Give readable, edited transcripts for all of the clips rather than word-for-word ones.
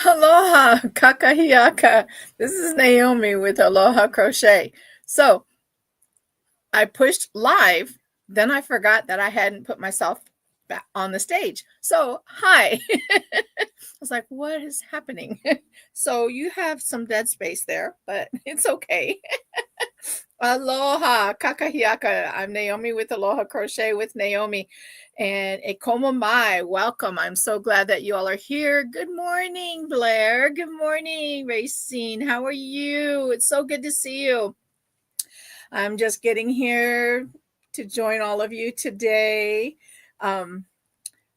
Aloha, kakahiaka. This is Naomi with Aloha Crochet. So I pushed live, then I forgot that I hadn't put myself back on the stage. So, hi. I was like, what is happening? So you have some dead space there, but it's okay. Aloha, kakahiaka. I'm Naomi with Aloha Crochet with Naomi. And a komo mai, welcome. I'm so glad that you all are here. Good morning, Blair. Good morning, Racine. How are you? It's so good to see you. I'm just getting here to join all of you today. Um,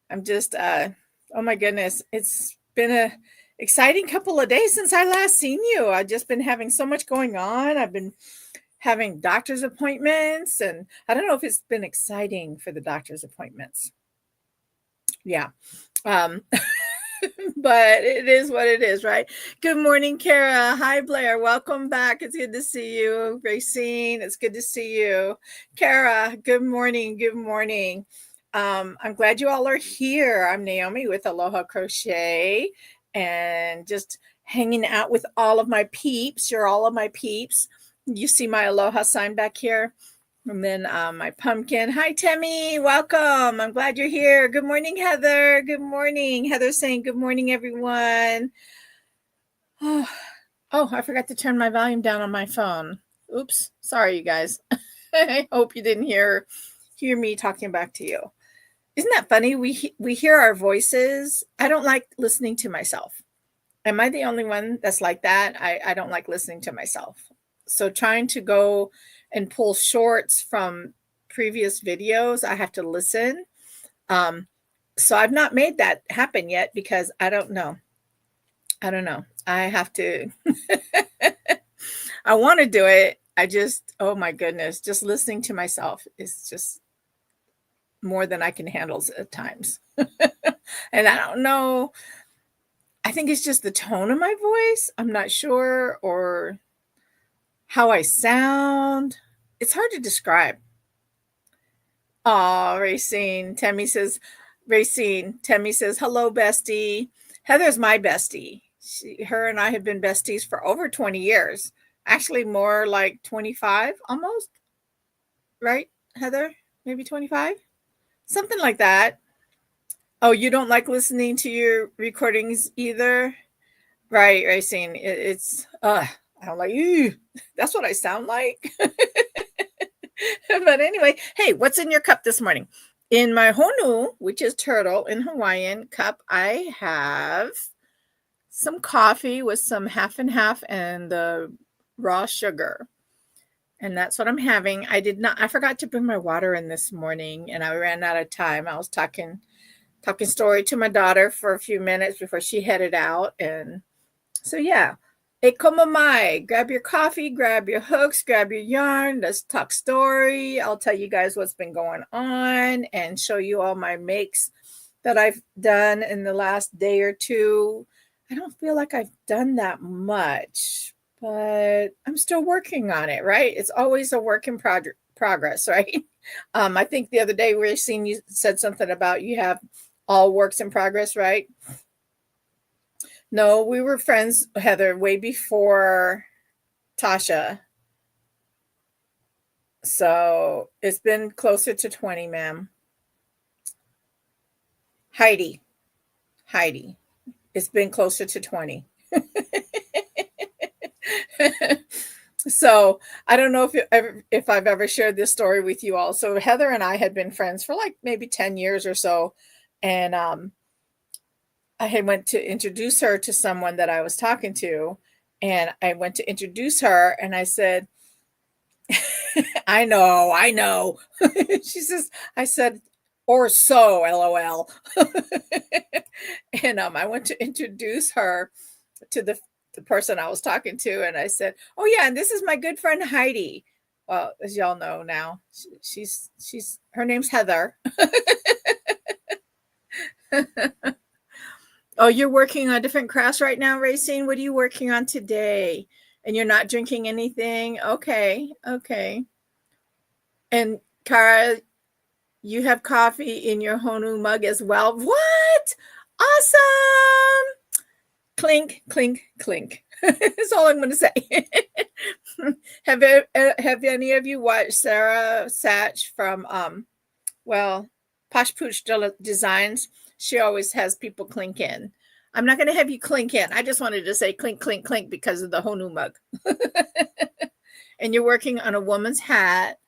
I'm just, oh my goodness, it's been a exciting couple of days since I last seen you. I've just been having so much going on. I've been having doctor's appointments, and I don't know if it's been exciting for the doctor's appointments. Yeah. Um, but it is what it is, right? Good morning, Kara. Hi, Blair. Welcome back. It's good to see you. Racine, it's good to see you. Kara, good morning. Good morning. I'm glad you all are here. I'm Naomi with Aloha Crochet and just hanging out with all of my peeps. You're all of my peeps. You see my Aloha sign back here. And then my pumpkin. Hi, Temmie. Welcome. I'm glad you're here. Good morning, Heather. Good morning. Heather's saying good morning, everyone. Oh, I forgot to turn my volume down on my phone. Oops. Sorry, you guys. I hope you didn't hear me talking back to you. Isn't that funny? We hear our voices. I don't like listening to myself. Am I the only one that's like that? I don't like listening to myself. So trying to go and pull shorts from previous videos, I have to listen. So I've not made that happen yet because I don't know. I have to. I want to do it. Oh my goodness, just listening to myself is just more than I can handle at times. And I don't know. I think it's just the tone of my voice. I'm not sure, or how I sound. It's hard to describe. Oh, Racine. Temmie says, hello, bestie. Heather's my bestie. Her and I have been besties for over 20 years. Actually, more like 25 almost. Right, Heather? Maybe 25? Something like that. Oh, you don't like listening to your recordings either? Right, Racine. I don't like, ew, that's what I sound like. But anyway, hey, what's in your cup this morning? In my honu, which is turtle in Hawaiian cup, I have some coffee with some half and half and the raw sugar. And that's what I'm having. I forgot to bring my water in this morning and I ran out of time. I was talking story to my daughter for a few minutes before she headed out. And so, yeah. E como mai. Grab your coffee, grab your hooks, grab your yarn. Let's talk story. I'll tell you guys what's been going on and show you all my makes that I've done in the last day or two. I don't feel like I've done that much, but I'm still working on it, right? It's always a work in progress, right? I think the other day we were seeing you said something about you have all works in progress, right? No, we were friends, Heather, way before Tasha. So it's been closer to 20, ma'am. Heidi. It's been closer to 20. So I don't know if I've ever shared this story with you all. So Heather and I had been friends for like maybe 10 years or so. And I had went to introduce her to someone that I was talking to. And I went to introduce her and I said, I know. I said, or so, LOL. And I went to introduce her to the person I was talking to. And I said, oh yeah, and this is my good friend Heidi. Well, as y'all know now, she's her name's Heather. Oh, you're working on different crafts right now, Racine? What are you working on today? And you're not drinking anything? Okay. And Kara, you have coffee in your Honu mug as well. What? Awesome. Clink, clink, clink. That's all I'm going to say. Have any of you watched Sarah Satch from Posh Pooch Designs? She always has people clink in. I'm not going to have you clink in. I just wanted to say clink, clink, clink because of the Honu mug. And you're working on a woman's hat,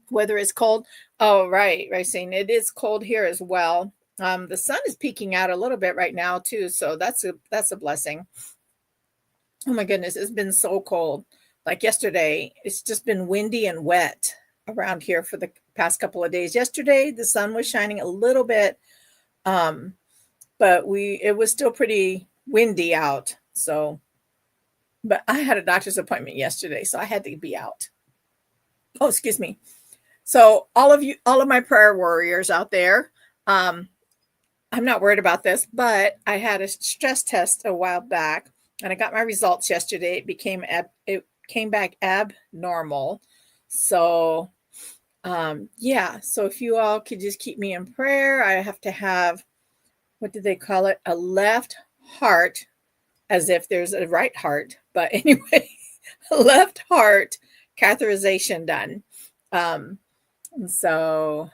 whether it's cold. Oh, right, Racine. It is cold here as well. The sun is peeking out a little bit right now too, so that's a blessing. Oh my goodness, it's been so cold. Like yesterday, it's just been windy and wet around here for the past couple of days. Yesterday, the sun was shining a little bit, but it was still pretty windy out. So, but I had a doctor's appointment yesterday, so I had to be out. Oh, excuse me. So all of my prayer warriors out there, I'm not worried about this, but I had a stress test a while back, and I got my results yesterday. It came back abnormal. So, yeah. So if you all could just keep me in prayer, I have to have, what did they call it? A left heart, as if there's a right heart. But anyway, left heart catheterization done. And so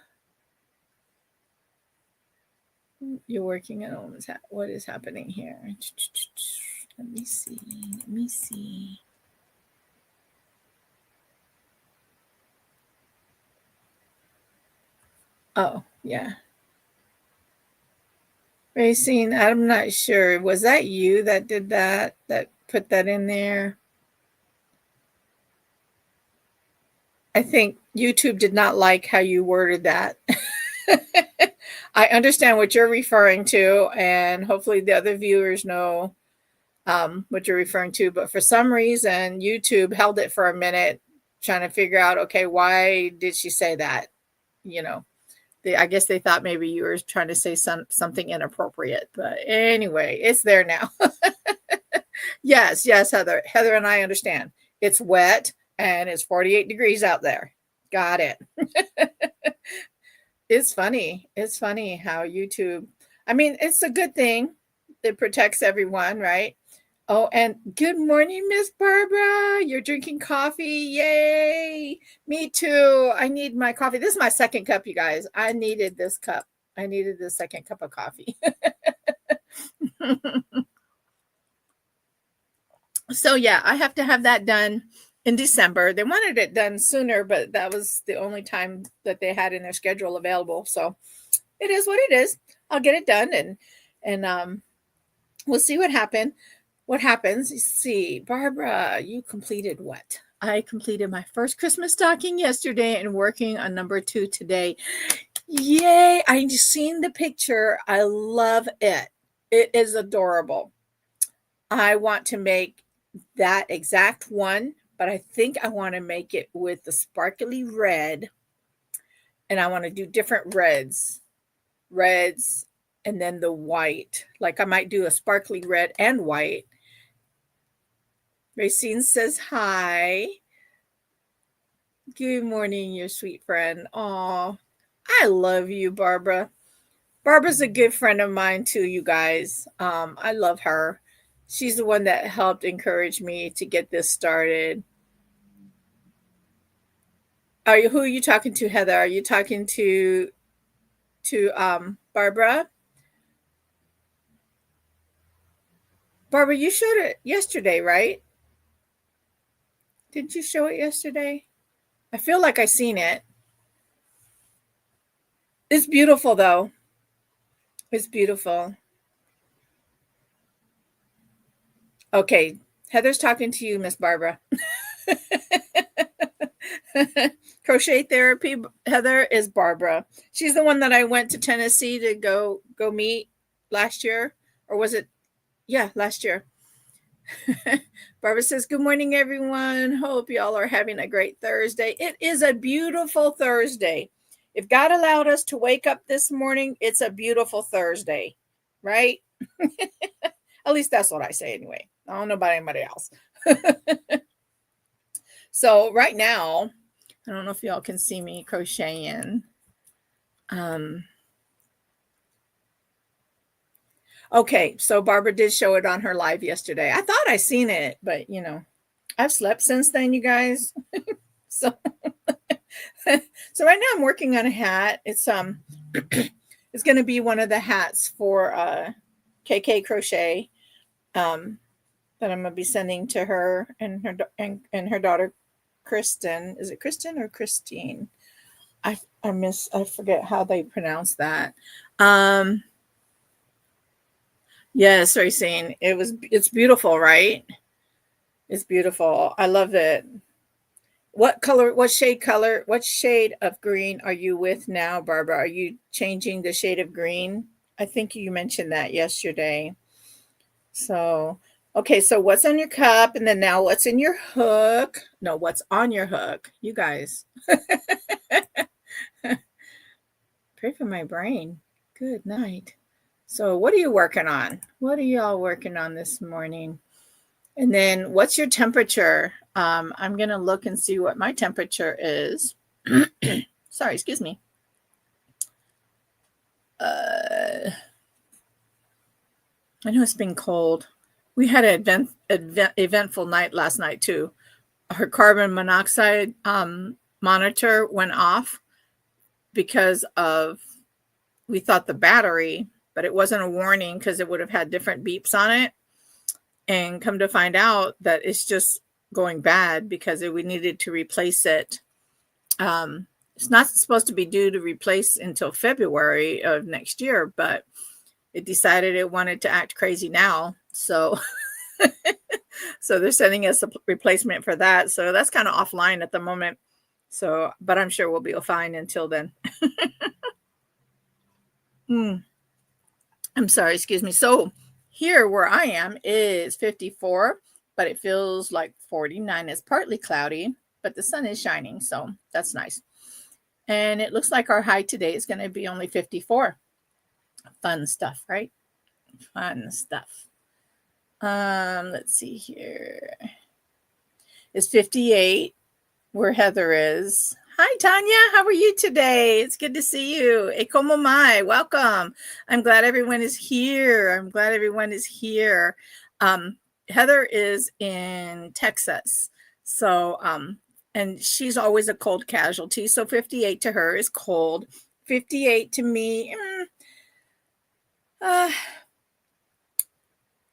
you're working on what is happening here. Let me see. Oh, yeah. Racine, I'm not sure. Was that you that did that put that in there? I think YouTube did not like how you worded that. I understand what you're referring to, and hopefully the other viewers know what you're referring to. But for some reason, YouTube held it for a minute, trying to figure out, okay, why did she say that? I guess they thought maybe you were trying to say something inappropriate. But anyway, it's there now. Yes, Heather. Heather and I understand. It's wet and it's 48 degrees out there. Got it. It's funny. It's funny how YouTube, I mean, it's a good thing. It protects everyone, right? Oh, and good morning, Miss Barbara. You're drinking coffee. Yay. Me too. I need my coffee. This is my second cup, you guys. I needed this cup. I needed the second cup of coffee. So yeah, I have to have that done in December. They wanted it done sooner, but that was the only time that they had in their schedule available. So it is what it is. I'll get it done and we'll see what happens. You see, Barbara, you completed what? I completed my first Christmas stocking yesterday and working on number 2 today. Yay! I've seen the picture. I love it. It is adorable. I want to make that exact one, but I think I want to make it with the sparkly red, and I want to do different reds, and then the white. Like I might do a sparkly red and white. Racine says hi. Good morning, your sweet friend. Oh, I love you, Barbara. Barbara's a good friend of mine too, you guys. I love her. She's the one that helped encourage me to get this started. Who are you talking to, Heather? Are you talking to Barbara? Barbara, you showed it yesterday, right? Didn't you show it yesterday? I feel like I seen it. It's beautiful though. It's beautiful. Okay, Heather's talking to you, Miss Barbara. Crochet therapy, Heather, is Barbara. She's the one that I went to Tennessee to go meet last year, or was it? Yeah, last year. Barbara says, good morning, everyone. Hope y'all are having a great Thursday. It is a beautiful Thursday. If God allowed us to wake up this morning, it's a beautiful Thursday, right? At least that's what I say anyway. I don't know about anybody else. So right now, I don't know if y'all can see me crocheting. Okay, so Barbara did show it on her live yesterday. I thought I seen it, but you know, I've slept since then, you guys. So so right now I'm working on a hat. It's it's going to be one of the hats for KK Crochet that I'm going to be sending to her and her daughter Kristen. Is it Kristen or Christine? I forget how they pronounce that. Um yes, Racine. It's beautiful, right? It's beautiful. I love it. What shade of green are you with now, Barbara? Are you changing the shade of green? I think you mentioned that yesterday. So, okay, so what's on your cup and then now what's in your hook? No, what's on your hook? You guys. Pray for my brain. Good night. So, what are you working on? What are y'all working on this morning? And then what's your temperature? I'm going to look and see what my temperature is. Sorry, excuse me. I know it's been cold. We had an eventful night last night too. Her carbon monoxide monitor went off because of, we thought the battery, but it wasn't a warning because it would have had different beeps on it. And come to find out that it's just going bad because we needed to replace it. It's not supposed to be due to replace until February of next year, but it decided it wanted to act crazy now. So so they're sending us a replacement for that. So that's kind of offline at the moment. So, but I'm sure we'll be fine until then. I'm sorry, excuse me. So here where I am is 54, but it feels like 49. It's partly cloudy, but the sun is shining. So that's nice. And it looks like our high today is going to be only 54. Fun stuff, right? Fun stuff. Let's see here. It's 58 where Heather is. Hi, Tanya. How are you today? It's good to see you. E como mai. Welcome. I'm glad everyone is here. Heather is in Texas. So, and she's always a cold casualty. So 58 to her is cold. 58 to me,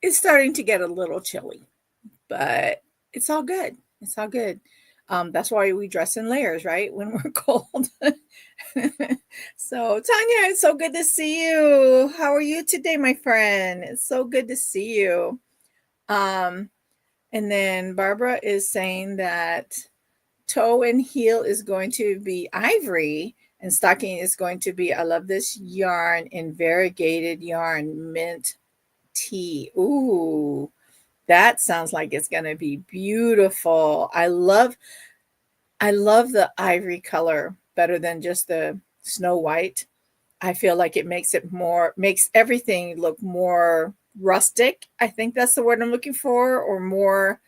it's starting to get a little chilly, but it's all good. It's all good. That's why we dress in layers, right? When we're cold. So, Tanya, it's so good to see you. How are you today, my friend? It's so good to see you. And then Barbara is saying that toe and heel is going to be ivory and stocking is going to be, I love this yarn, in variegated yarn, mint tea. Ooh, that sounds like it's going to be beautiful. I love the ivory color better than just the snow white. I feel like it makes everything look more rustic. I think that's the word I'm looking for, or more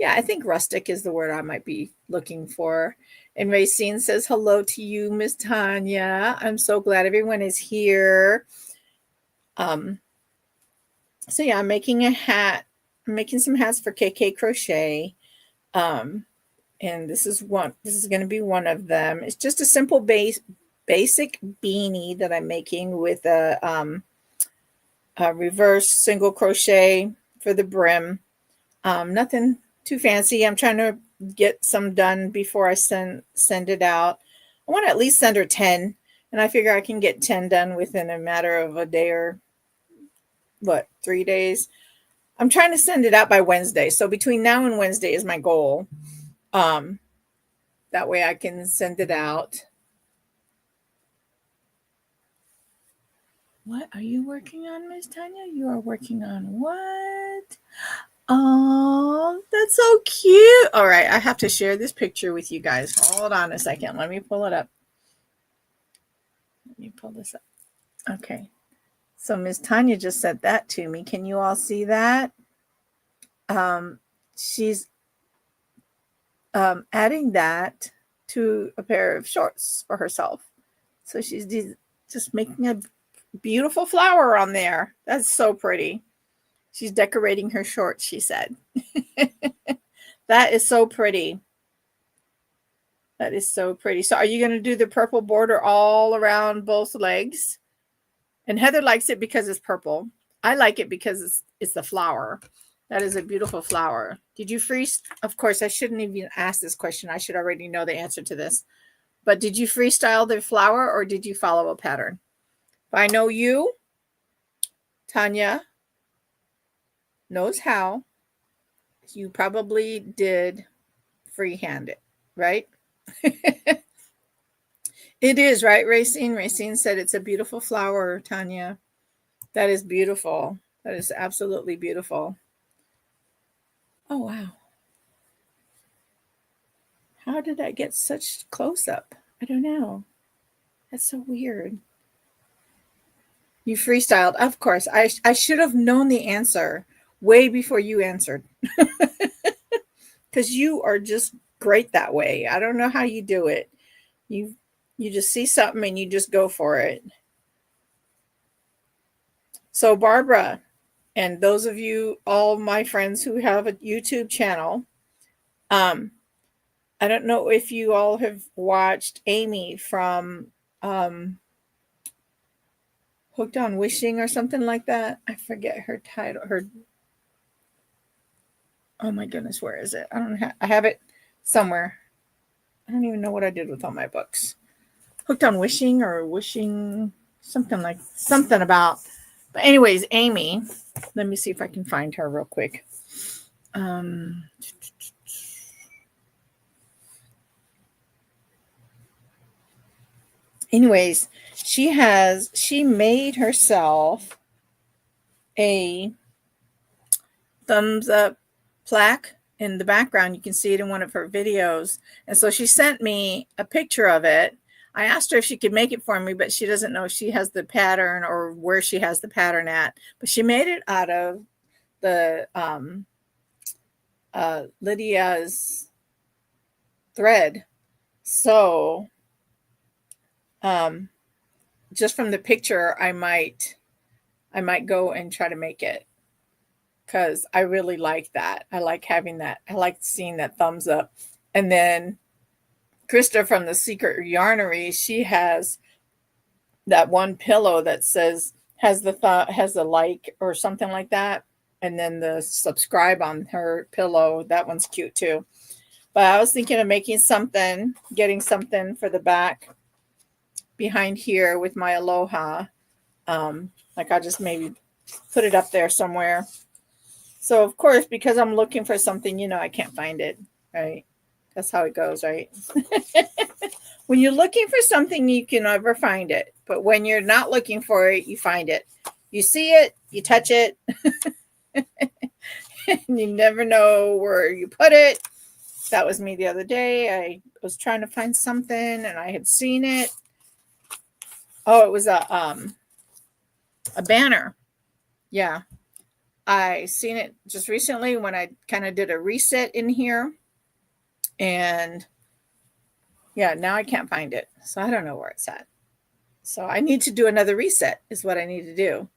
yeah, I think rustic is the word I might be looking for. And Racine says hello to you, Miss Tanya. I'm so glad everyone is here. So yeah, I'm making a hat. I'm making some hats for KK Crochet. And this is going to be one of them. It's just a simple basic beanie that I'm making with a reverse single crochet for the brim. Nothing too fancy. I'm trying to get some done before I send it out. I want to at least send her 10, and I figure I can get 10 done within a matter of a day or 3 days. I'm trying to send it out by Wednesday. So between now and Wednesday is my goal. That way I can send it out. What are you working on, Miss Tanya? You are working on what? Oh, that's so cute. All right, I have to share this picture with you guys. Hold on a second. Let me pull it up. Let me pull this up. Okay. So Miss Tanya just said that to me. Can you all see that? She's adding that to a pair of shorts for herself. So she's just making a beautiful flower on there. That's so pretty. She's decorating her shorts, she said. That is so pretty. That is so pretty. So are you going to do the purple border all around both legs? And Heather likes it because it's purple. I like it because it's the flower. That is a beautiful flower. Did you freeze? Of course, I shouldn't even ask this question. I should already know the answer to this. But did you freestyle the flower or did you follow a pattern? If I know you, Tanya knows how. You probably did freehand it, right? It is, right, Racine? Racine said it's a beautiful flower, Tanya. That is beautiful. That is absolutely beautiful. Oh, wow. How did that get such close up? I don't know. That's so weird. You freestyled. Of course. I should have known the answer way before you answered. Because you are just great that way. I don't know how you do it. You just see something and you just go for it. So Barbara, and those of you, all my friends who have a YouTube channel, I don't know if you all have watched Amy from Hooked on Wishing or something like that. I forget her title. Oh my goodness, where is it? I have it somewhere. I don't even know what I did with all my books. Hooked on Wishing or Wishing, something about. But anyways, Amy, let me see if I can find her real quick. Anyways, she made herself a thumbs up plaque in the background. You can see it in one of her videos. And so she sent me a picture of it. I asked her if she could make it for me, but she doesn't know if she has the pattern or where she has the pattern at. But she made it out of the Lydia's thread. So just from the picture, I might go and try to make it, because I really like that. I like having that. I like seeing that thumbs up. And then Krista from the Secret Yarnery, she has that one pillow that has the like or something like that, and then the subscribe on her pillow. That one's cute too. But I was thinking of making something, getting something for the back behind here with my aloha. Like I'll just maybe put it up there somewhere. So of course, because I'm looking for something, I can't find it, right? That's how it goes, right? When you're looking for something, you can never find it. But when you're not looking for it, you find it. You see it, you touch it, and you never know where you put it. That was me the other day. I was trying to find something, and I had seen it. Oh, it was a banner. Yeah. I seen it just recently when I kind of did a reset in here. And yeah, now I can't find it. So I don't know where it's at. So I need to do another reset is what I need to do.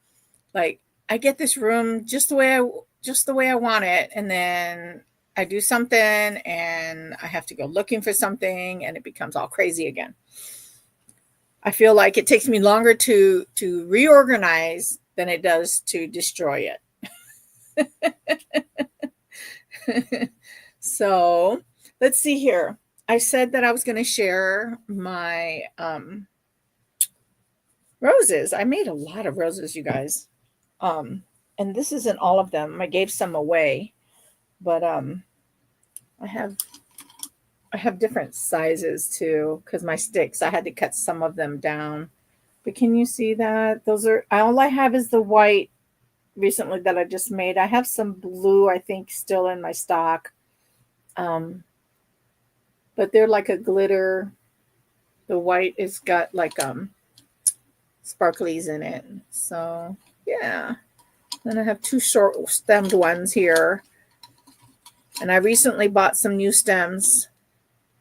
Like I get this room just the way I want it. And then I do something and I have to go looking for something and it becomes all crazy again. I feel like it takes me longer to reorganize than it does to destroy it. So let's see here. I said that I was going to share my roses. I made a lot of roses, you guys. And this isn't all of them. I gave some away, but I have different sizes too, because my sticks, I had to cut some of them down. But can you see that? Those are, all I have is the white recently that I just made. I have some blue, I think, still in my stock. But they're like a glitter. The white is got like sparklies in it. So yeah. Then I have two short stemmed ones here. And I recently bought some new stems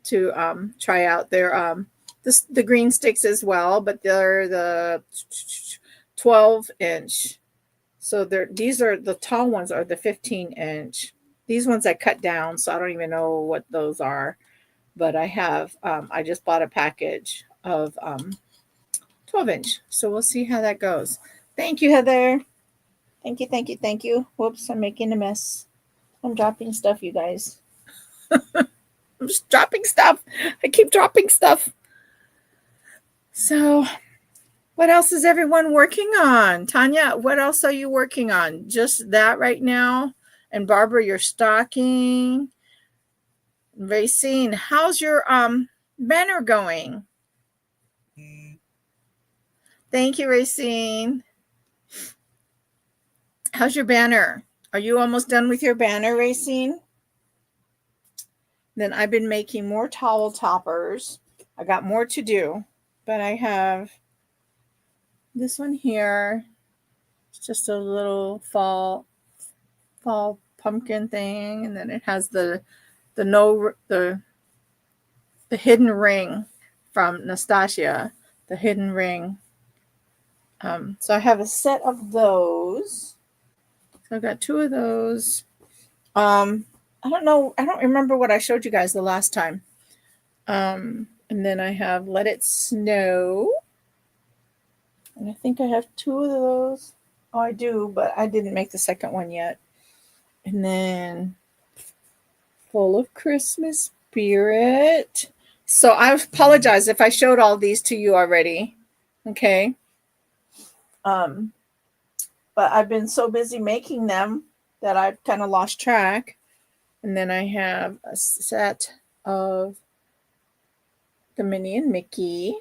to try out. They're the green sticks as well, but they're the 12-inch. So these are the tall ones are the 15-inch. These ones I cut down, so I don't even know what those are. But I have, I just bought a package of 12-inch. So we'll see how that goes. Thank you, Heather. Thank you, thank you, thank you. Whoops, I'm making a mess. I'm dropping stuff, you guys. I'm just dropping stuff. I keep dropping stuff. So what else is everyone working on? Tanya, what else are you working on? Just that right now? And Barbara, you're stocking. Racine, how's your banner going? Thank you, Racine. How's your banner? Are you almost done with your banner, Racine? Then I've been making more towel toppers. I got more to do, but I have this one here. It's just a little fall pumpkin thing, and then it has the hidden ring from Nastasia, the hidden ring. So I have a set of those. So I've got 2 of those. I don't know. I don't remember what I showed you guys the last time. And then I have Let It Snow. And I think I have 2 of those. Oh, I do, but I didn't make the second one yet. And then Full of Christmas Spirit. So I apologize if I showed all these to you already. Okay. But I've been so busy making them that I've kind of lost track. And then I have a set of the Minnie and Mickey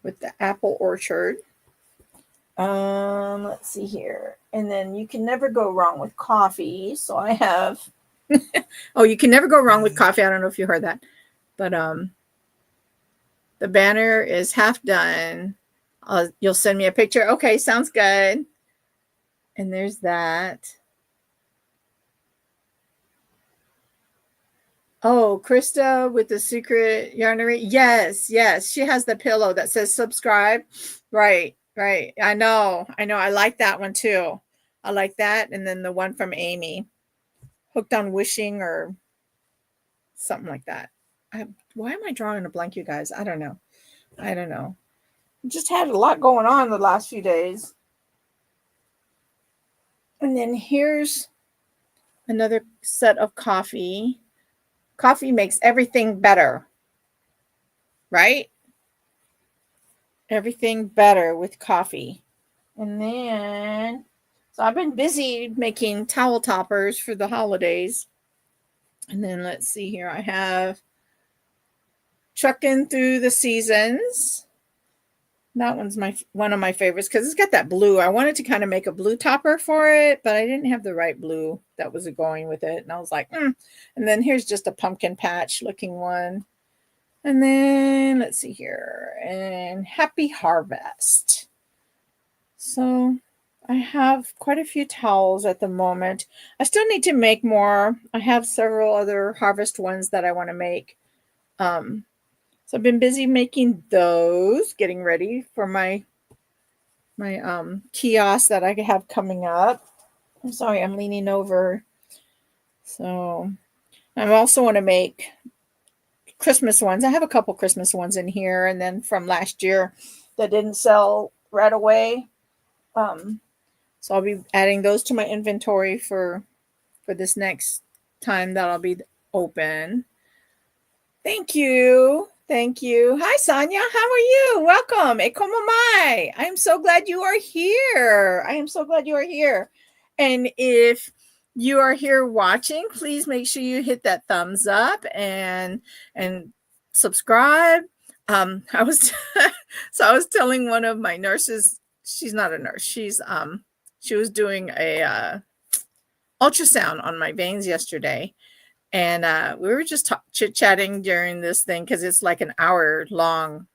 with the apple orchard. Let's see here. And then you can never go wrong with coffee. So I have oh, you can never go wrong with coffee. I don't know if you heard that. But the banner is half done. You'll send me a picture. Okay, sounds good. And there's that. Oh, Krista with the secret yarnery. Yes. She has the pillow that says subscribe. Right. I know. I like that one too. I like that. And then the one from Amy, Hooked on Wishing or something like that. Why am I drawing a blank, you guys? I don't know. Just had a lot going on the last few days. And then here's another set of coffee. Coffee makes everything better, right? Everything better with coffee. And then, so I've been busy making towel toppers for the holidays. And then let's see here. I have Trucking Through the Seasons. That one's one of my favorites because it's got that blue. I wanted to kind of make a blue topper for it, but I didn't have the right blue that was going with it. And I was like, And then here's just a pumpkin patch looking one. And then let's see here. And Happy Harvest. So I have quite a few towels at the moment. I still need to make more. I have several other harvest ones that I want to make. So I've been busy making those, getting ready for my kiosk that I have coming up. I'm sorry, I'm leaning over. So I also want to make Christmas ones. I have a couple Christmas ones in here, and then from last year that didn't sell right away. So I'll be adding those to my inventory for this next time that I'll be open. Thank you. Hi, Sonia. How are you? Welcome. E como mai. I am so glad you are here. And if you are here watching, please make sure you hit that thumbs up and subscribe. I was telling one of my nurses, she's not a nurse. She was doing a ultrasound on my veins yesterday. And we were just chit-chatting during this thing because it's like an hour-long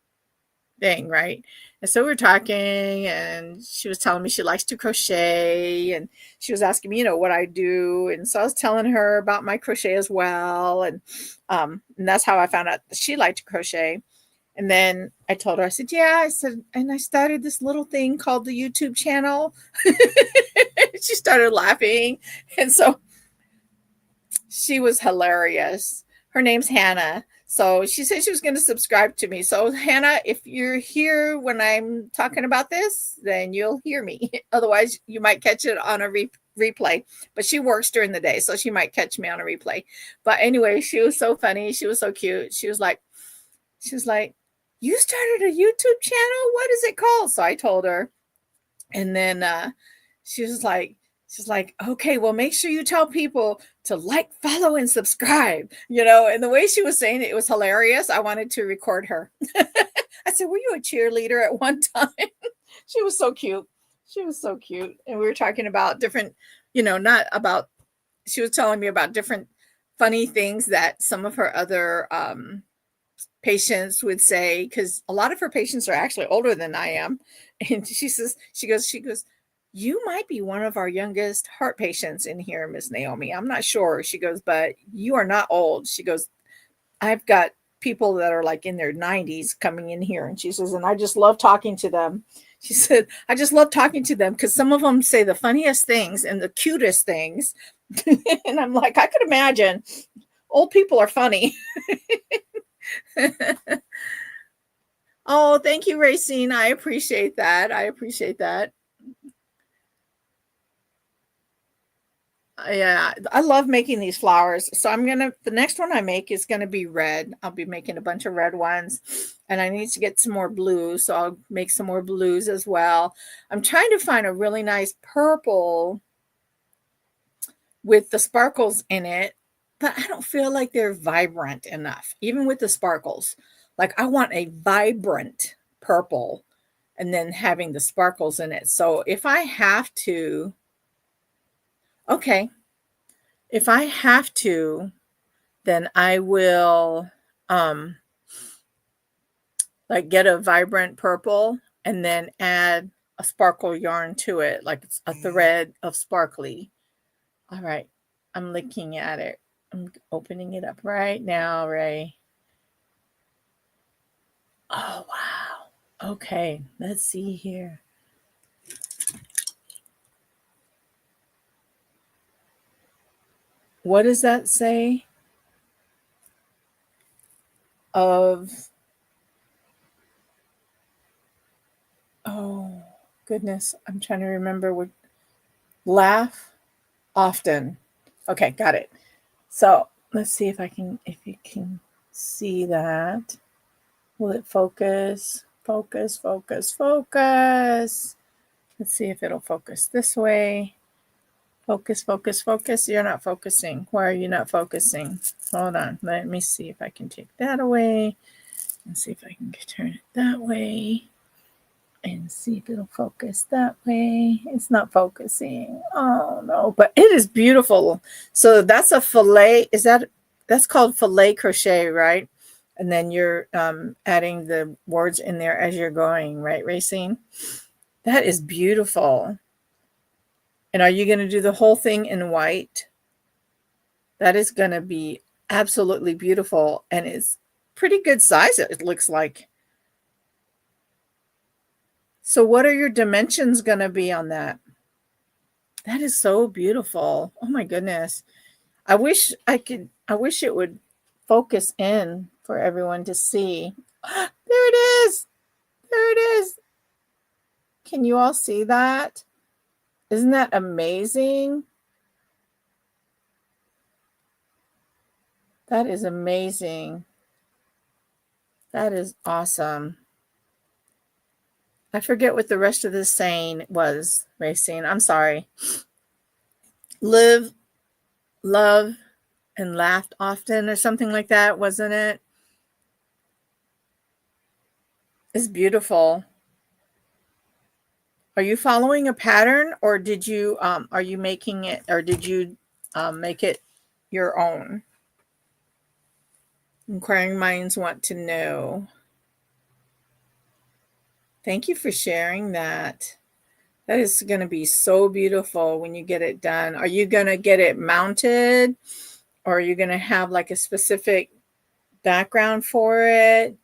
thing, right? And so we were talking, and she was telling me she likes to crochet, and she was asking me, what I do. And so I was telling her about my crochet as well, and that's how I found out that she liked to crochet. And then I told her, I said, yeah, I said, and I started this little thing called the YouTube channel. She started laughing. And so she was hilarious. Her name's Hannah. So she said she was going to subscribe to me. So Hannah, if you're here when I'm talking about this, then you'll hear me. Otherwise, you might catch it on a replay. But she works during the day, so she might catch me on a replay. But anyway, she was so funny. She was so cute. She was like, you started a YouTube channel? What is it called? So I told her. And then she's like, okay, well, make sure you tell people to like, follow, and subscribe, and the way she was saying it, it was hilarious. I wanted to record her. I said, were you a cheerleader at one time? She was so cute. She was so cute. And we were talking about different, she was telling me about different funny things that some of her other patients would say, because a lot of her patients are actually older than I am. And she goes, you might be one of our youngest heart patients in here, Miss Naomi. I'm not sure. She goes, but you are not old. She goes, I've got people that are like in their 90s coming in here. And she says, and I just love talking to them. She said, I just love talking to them because some of them say the funniest things and the cutest things. And I'm like, I could imagine old people are funny. Oh, thank you, Racine. I appreciate that. Yeah, I love making these flowers. So the next one I make is gonna be red. I'll be making a bunch of red ones, and I need to get some more blue. So I'll make some more blues as well. I'm trying to find a really nice purple with the sparkles in it, but I don't feel like they're vibrant enough, even with the sparkles. Like I want a vibrant purple and then having the sparkles in it. So if I have to, then I will like get a vibrant purple and then add a sparkle yarn to it, like it's a thread of sparkly. All right, I'm looking at it. I'm opening it up right now, Ray. Oh, wow. Okay, let's see here. What does that say? Oh, goodness. I'm trying to remember what. Laugh often. Okay, got it. So let's see if you can see that. Will it focus? Focus. Let's see if it'll focus this way. Focus. You're not focusing. Why are you not focusing? Hold on. Let me see if I can take that away and see if I can turn it that way and see if it'll focus that way. It's not focusing. Oh no, but it is beautiful. So that's a fillet. That's called fillet crochet, right? And then you're adding the words in there as you're going, right, Racine? That is beautiful. And are you going to do the whole thing in white? That is going to be absolutely beautiful. And it's pretty good size, it looks like. So what are your dimensions going to be on that? That is so beautiful. Oh my goodness. I wish it would focus in for everyone to see. There it is. Can you all see that? Isn't that amazing? That is amazing. That is awesome. I forget what the rest of this saying was, Racine. I'm sorry. Live, love, and laughed often or something like that, wasn't it? It's beautiful. Are you following a pattern, or did you are you making it, or did you make it your own? Inquiring minds want to know. Thank you for sharing that. That is going to be so beautiful when you get it done. Are you going to get it mounted, or are you going to have like a specific background for it?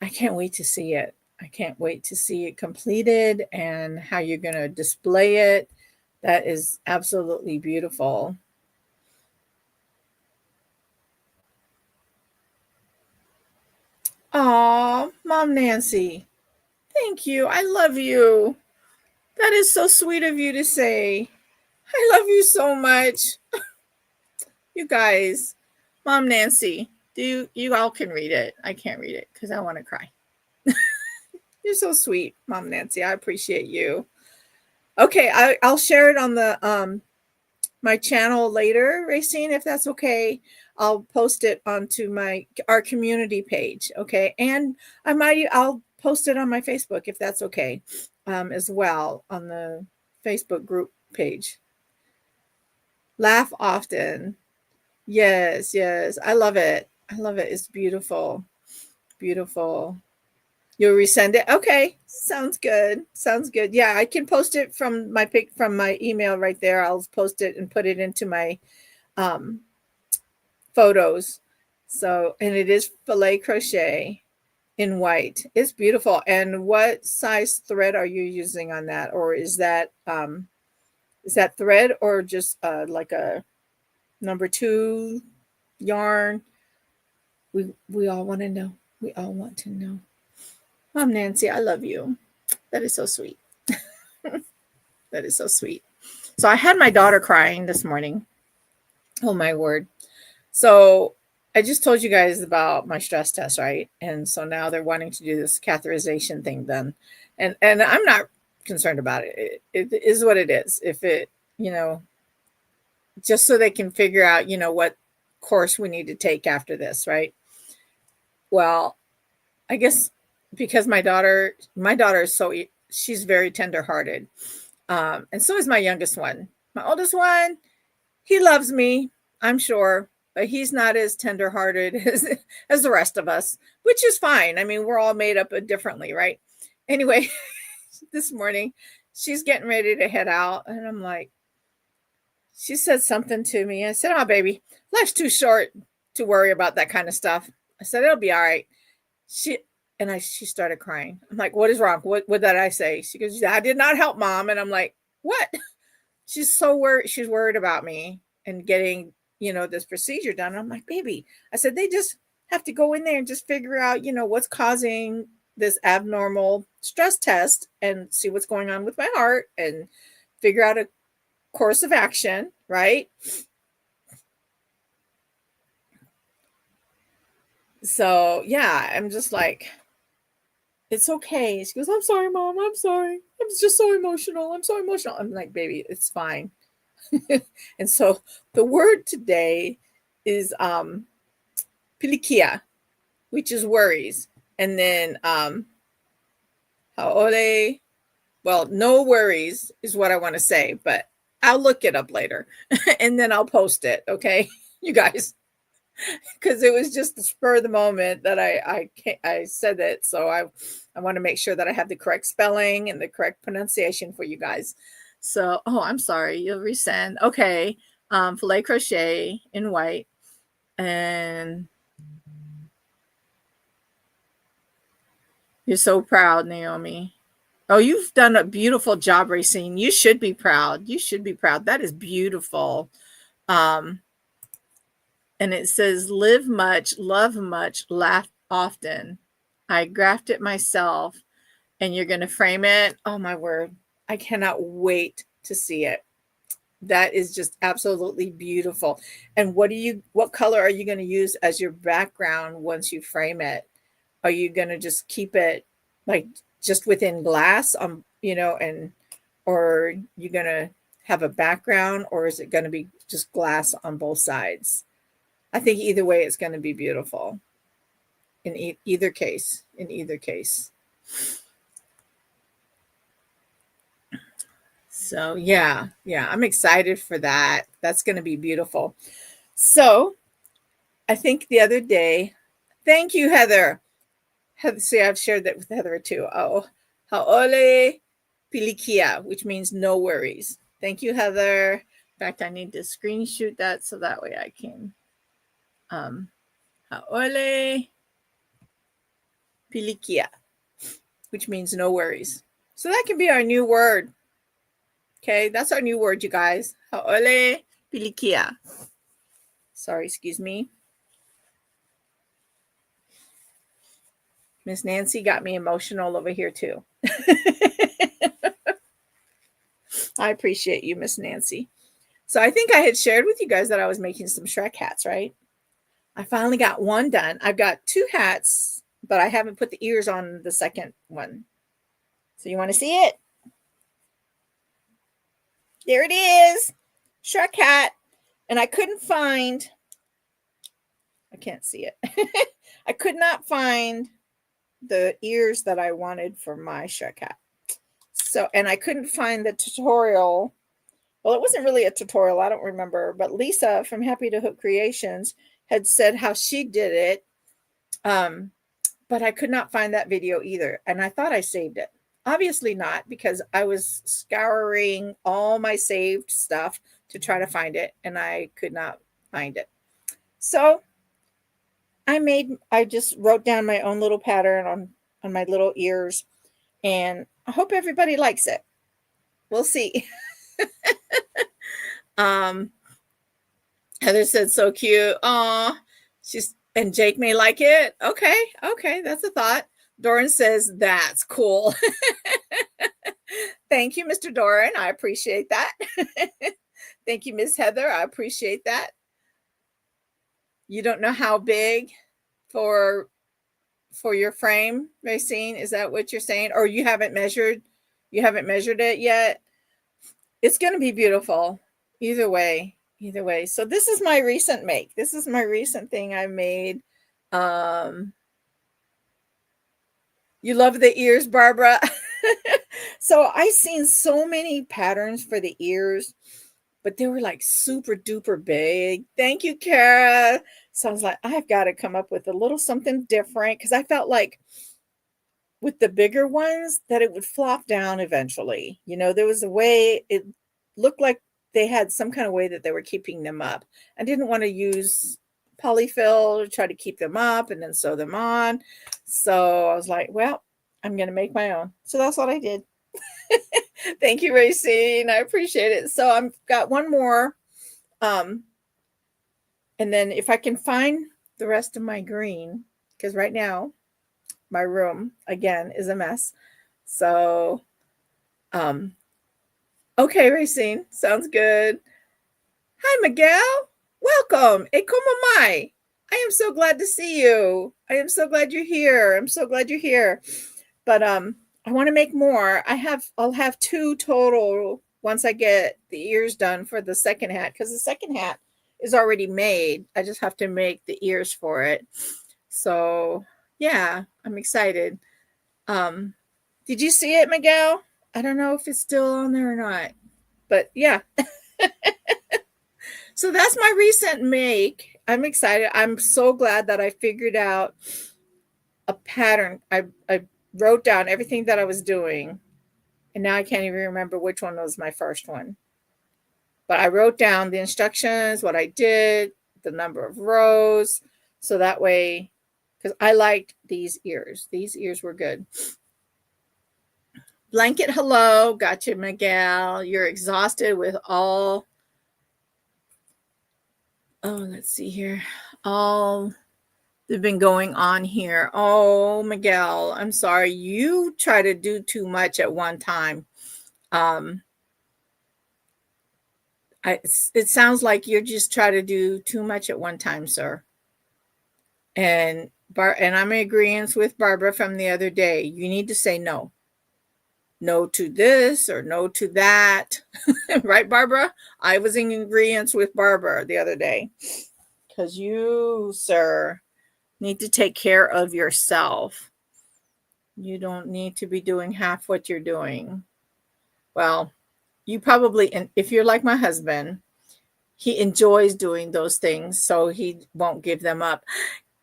I can't wait to see it. I can't wait to see it completed and how you're going to display it. That is absolutely beautiful. Aw, Mom Nancy, thank you. I love you. That is so sweet of you to say. I love you so much. You guys, Mom Nancy, you all can read it. I can't read it because I want to cry. You're so sweet, Mom Nancy. I appreciate you. Okay, I'll share it on the my channel later, Racine, if that's okay. I'll post it onto our community page, okay? And I'll post it on my Facebook if that's okay, as well on the Facebook group page. Laugh often. Yes, yes. I love it. I love it. It's beautiful. Beautiful. You'll resend it? Okay. Sounds good. Sounds good. Yeah, I can post it from my email right there. I'll post it and put it into my um photos. So, and it is filet crochet in white. It's beautiful. And what size thread are you using on that? Or is that thread or just like a number 2 yarn? We all want to know. We all want to know. Mom Nancy, I love you. That is so sweet. That is so sweet. So I had my daughter crying this morning. Oh my word. So I just told you guys about my stress test, right? And so now they're wanting to do this catheterization thing done. And I'm not concerned about it. It is what it is. If it, just so they can figure out, what course we need to take after this, right? Well, I guess because my daughter is she's very tenderhearted. And so is my youngest one. My oldest one, he loves me, I'm sure, but he's not as tenderhearted as the rest of us, which is fine. I mean, we're all made up differently, right? Anyway, this morning, she's getting ready to head out, and I'm like, she said something to me. I said, "Oh, baby, life's too short to worry about that kind of stuff." I said, "It'll be all right." She started crying. I'm like, "What is wrong? What did I say?" She goes, "I did not help, Mom." And I'm like, "What?" She's so worried. She's worried about me and getting, this procedure done. I'm like, "Baby," I said, "they just have to go in there and just figure out, what's causing this abnormal stress test and see what's going on with my heart and figure out a course of action, right?" So, yeah, I'm just like, "It's okay." She goes, "I'm sorry, Mom. I'm sorry. I'm just so emotional. I'm so emotional." I'm like, "Baby, it's fine." And so the word today is pilikia, which is worries. And then haole, well, no worries is what I want to say, but I'll look it up later and then I'll post it, okay? You guys, because it was just the spur of the moment that I said it. So I want to make sure that I have the correct spelling and the correct pronunciation for you guys. So, oh, I'm sorry, you'll resend. Okay. Filet crochet in white. And you're so proud, Naomi. Oh, you've done a beautiful job, Racine. You should be proud. You should be proud. That is beautiful. Um, and it says, live much, love much, laugh often. I graphed it myself, and you're going to frame it. Oh, my word. I cannot wait to see it. That is just absolutely beautiful. And what color are you going to use as your background once you frame it? Are you going to just keep it like just within glass, and or you going to have a background, or is it going to be just glass on both sides? I think either way, it's going to be beautiful in either case, So yeah, I'm excited for that. That's going to be beautiful. So I think the other day, thank you, Heather. See, I've shared that with Heather too. Oh, haole pilikia, which means no worries. Thank you, Heather. In fact, I need to screenshot that so that way I can. Haole pilikia, which means no worries. So that can be our new word. Okay, that's our new word, you guys. Ha'ole pilikia. Sorry, excuse me. Miss Nancy got me emotional over here too. I appreciate you, Miss Nancy. So I think I had shared with you guys that I was making some Shrek hats, right? I finally got one done. I've got 2 hats, but I haven't put the ears on the second one. So you want to see it? There it is. Shrek hat. And I couldn't find, I can't see it. I could not find the ears that I wanted for my Shrek hat. So, and I couldn't find the tutorial. Well, it wasn't really a tutorial. I don't remember. But Lisa from Happy to Hook Creations had said how she did it. But I could not find that video either. And I thought I saved it. Obviously not, because I was scouring all my saved stuff to try to find it, and I could not find it. So I just wrote down my own little pattern on my little ears, and I hope everybody likes it. We'll see. Heather said so cute. Aw, and Jake may like it. Okay, that's a thought. Doran says that's cool. Thank you, Mr. Doran. I appreciate that. Thank you, Miss Heather. I appreciate that. You don't know how big for your frame, Racine? Is that what you're saying? Or you haven't measured? You haven't measured it yet? It's going to be beautiful. Either way. So this is my recent make. This is my recent thing I made. You love the ears, Barbara. So I seen so many patterns for the ears, but they were like super duper big. Thank you, Kara. So I was like, I've got to come up with a little something different, because I felt like with the bigger ones that it would flop down eventually. You know, there was a way it looked like they had some kind of way that they were keeping them up. I didn't want to use polyfill to try to keep them up and then sew them on. So I was like, well, I'm going to make my own. So that's what I did. Thank you, Racine. I appreciate it. So I've got one more. And then if I can find the rest of my green, because right now my room again is a mess. So, okay, Racine, sounds good. Hi, Miguel. Welcome. E como mai? I am so glad to see you. I am so glad you're here. I'm so glad you're here. But I want to make more. I'll have 2 total once I get the ears done for the second hat, because the second hat is already made. I just have to make the ears for it. So yeah, I'm excited. Did you see it, Miguel? I don't know if it's still on there or not, but yeah. So that's my recent make. I'm excited. I'm so glad that I figured out a pattern. I wrote down everything that I was doing, and now I can't even remember which one was my first one. But I wrote down the instructions, what I did, the number of rows, so that way, because I liked these ears. These ears were good. Blanket, hello. Gotcha, Miguel. You're exhausted with all. Oh, let's see here. All they've been going on here. Oh, Miguel, I'm sorry. You try to do too much at one time. It sounds like you're just trying to do too much at one time, sir. And I'm in agreement with Barbara from the other day. You need to say no. No to this or no to that. Right, Barbara? I was in agreement with Barbara the other day. Because you, sir, need to take care of yourself. You don't need to be doing half what you're doing. Well, you probably, and if you're like my husband, he enjoys doing those things, so he won't give them up.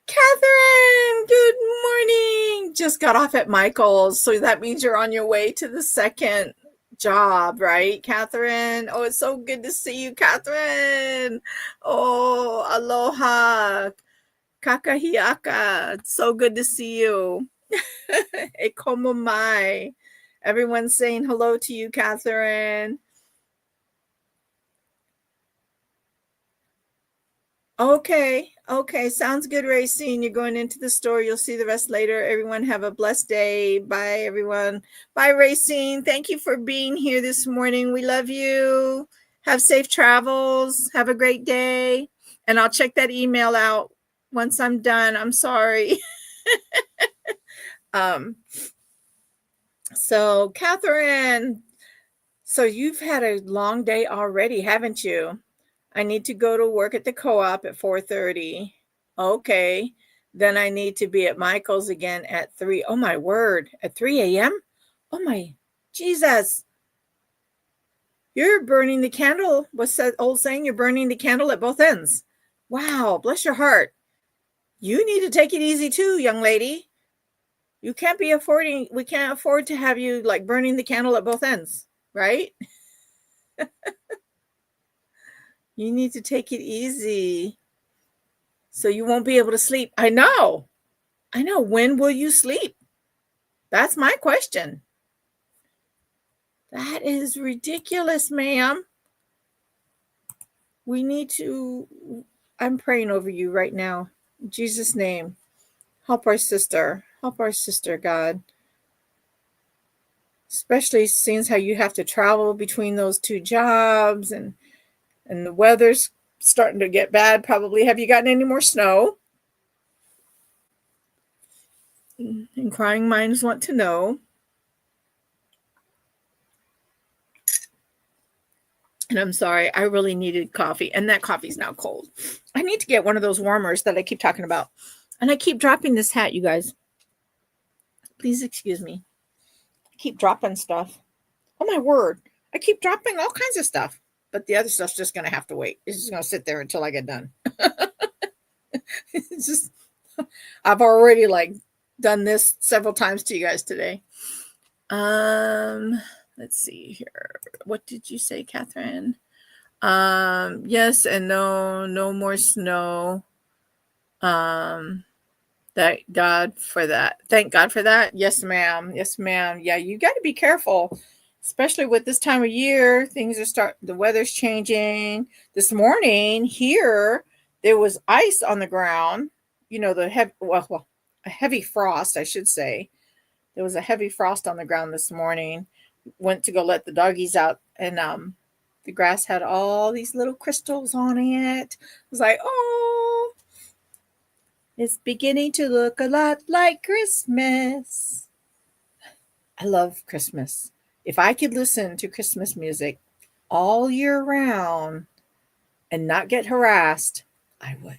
Catherine, good morning. Just got off at Michael's, so that means you're on your way to the second job, right, Catherine? Oh, it's so good to see you, Catherine. Oh, aloha. Kakahiaka. It's so good to see you. E como mai. Everyone's saying hello to you, Catherine. Okay. Okay. Sounds good, Racine. You're going into the store. You'll see the rest later. Everyone have a blessed day. Bye, everyone. Bye, Racine. Thank you for being here this morning. We love you. Have safe travels. Have a great day. And I'll check that email out once I'm done. I'm sorry. um, so Catherine, so you've had a long day already, haven't you? I need to go to work at the co-op at 4:30. Okay. Then I need to be at Michael's again at 3. Oh my word. At 3 a.m.? Oh my Jesus. You're burning the candle. What's that old saying? You're burning the candle at both ends. Wow. Bless your heart. You need to take it easy too, young lady. We can't afford to have you like burning the candle at both ends, right? You need to take it easy so you won't be able to sleep. I know. When will you sleep? That's my question. That is ridiculous, ma'am. We need to, I'm praying over you right now. In Jesus' name. Help our sister. Help our sister, God. Especially seeing how you have to travel between those two jobs and the weather's starting to get bad probably. Have you gotten any more snow? Inquiring minds want to know. And I'm sorry, I really needed coffee, and that coffee's now cold. I need to get one of those warmers that I keep talking about. And I keep dropping this hat, you guys. Please excuse me. I keep dropping stuff. Oh my word. I keep dropping all kinds of stuff. But the other stuff's just going to have to wait. It's just going to sit there until I get done. It's just, I've already like done this several times to you guys today. Let's see here. What did you say, Catherine? Yes and no, no more snow. Thank God for that. Thank God for that. Yes, ma'am. Yes, ma'am. Yeah, you got to be careful, especially with this time of year. The weather's changing. This morning here, there was ice on the ground. You know, a heavy frost, I should say. There was a heavy frost on the ground this morning. Went to go let the doggies out, and the grass had all these little crystals on it. I was like, oh, it's beginning to look a lot like Christmas. I love Christmas. If I could listen to Christmas music all year round and not get harassed, I would.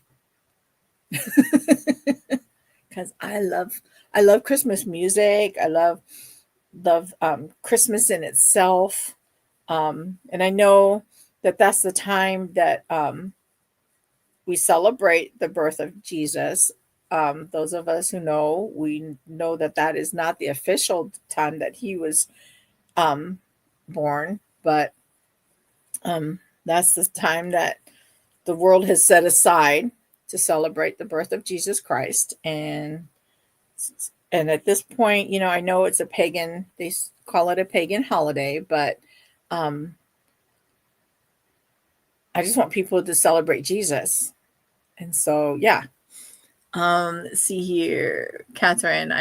Because I love Christmas music. I love Christmas in itself. And I know that that's the time that we celebrate the birth of Jesus. Those of us who know, we know that that is not the official time that he was born, but that's the time that the world has set aside to celebrate the birth of Jesus Christ. And at this point, you know, I know it's a pagan, they call it a pagan holiday, but I just want people to celebrate Jesus. And so, yeah. Let's see here, Catherine,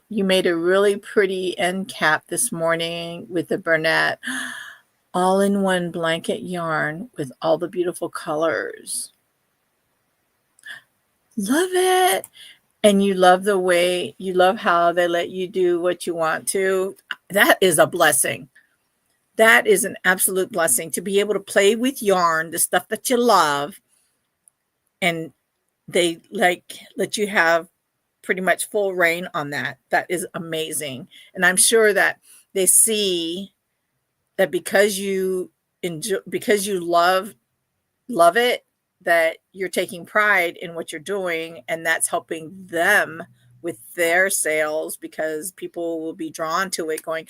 you made a really pretty end cap this morning with the Bernat all-in-one blanket yarn with all the beautiful colors. Love it. And you love how they let you do what you want to. That is a blessing. That is an absolute blessing to be able to play with yarn, the stuff that you love, and they let you have pretty much full reign on that. That is amazing. And I'm sure that they see that because you love it, that you're taking pride in what you're doing, and that's helping them with their sales, because people will be drawn to it going,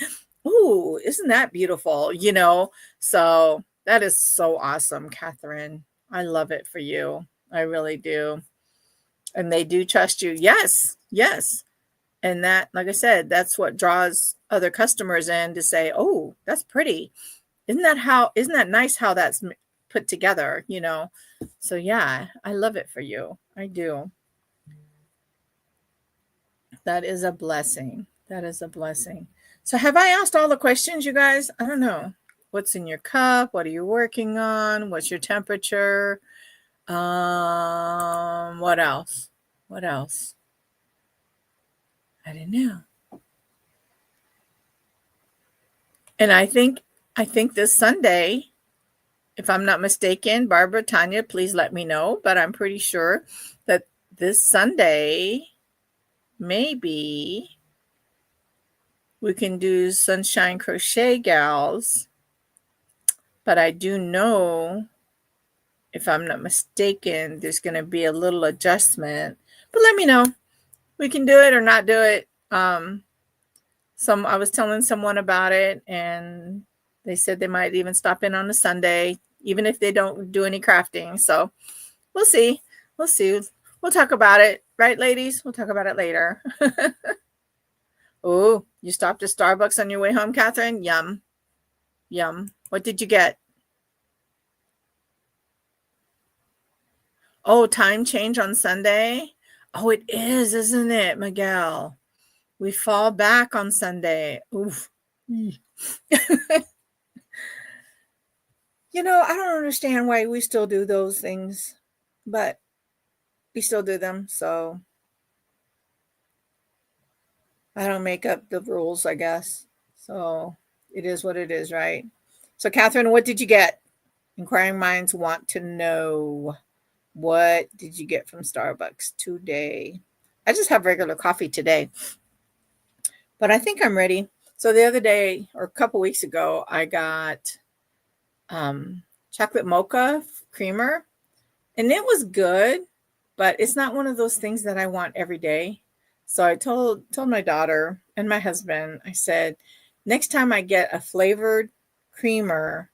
ooh, isn't that beautiful? You know, so that is so awesome, Catherine. I love it for you. I really do. And they do trust you. Yes. Yes. And that, like I said, that's what draws other customers in to say, oh, that's pretty. Isn't that nice how that's put together, you know? So yeah, I love it for you. I do. That is a blessing. That is a blessing. So have I asked all the questions, you guys? I don't know. What's in your cup? What are you working on? What's your temperature? What else? What else? I don't know. And I think this Sunday, if I'm not mistaken, Barbara, Tanya, please let me know, but I'm pretty sure that this Sunday maybe we can do Sunshine Crochet Gals, but I do know, if I'm not mistaken, there's going to be a little adjustment. But let me know. We can do it or not do it. I was telling someone about it, and they said they might even stop in on a Sunday, even if they don't do any crafting. So we'll see. We'll see. We'll talk about it, right, ladies? We'll talk about it later. Oh, you stopped at Starbucks on your way home, Catherine? Yum. Yum. What did you get? Oh, time change on Sunday? Oh, it is, isn't it, Miguel? We fall back on Sunday. Oof. You know, I don't understand why we still do those things, but we still do them. So I don't make up the rules, I guess. So it is what it is, right? So, Catherine, what did you get? Inquiring minds want to know. What did you get from Starbucks today? I just have regular coffee today, but I think I'm ready. So the other day, or a couple weeks ago, I got chocolate mocha creamer, and it was good, but it's not one of those things that I want every day. So I told my daughter and my husband, I said, next time I get a flavored creamer,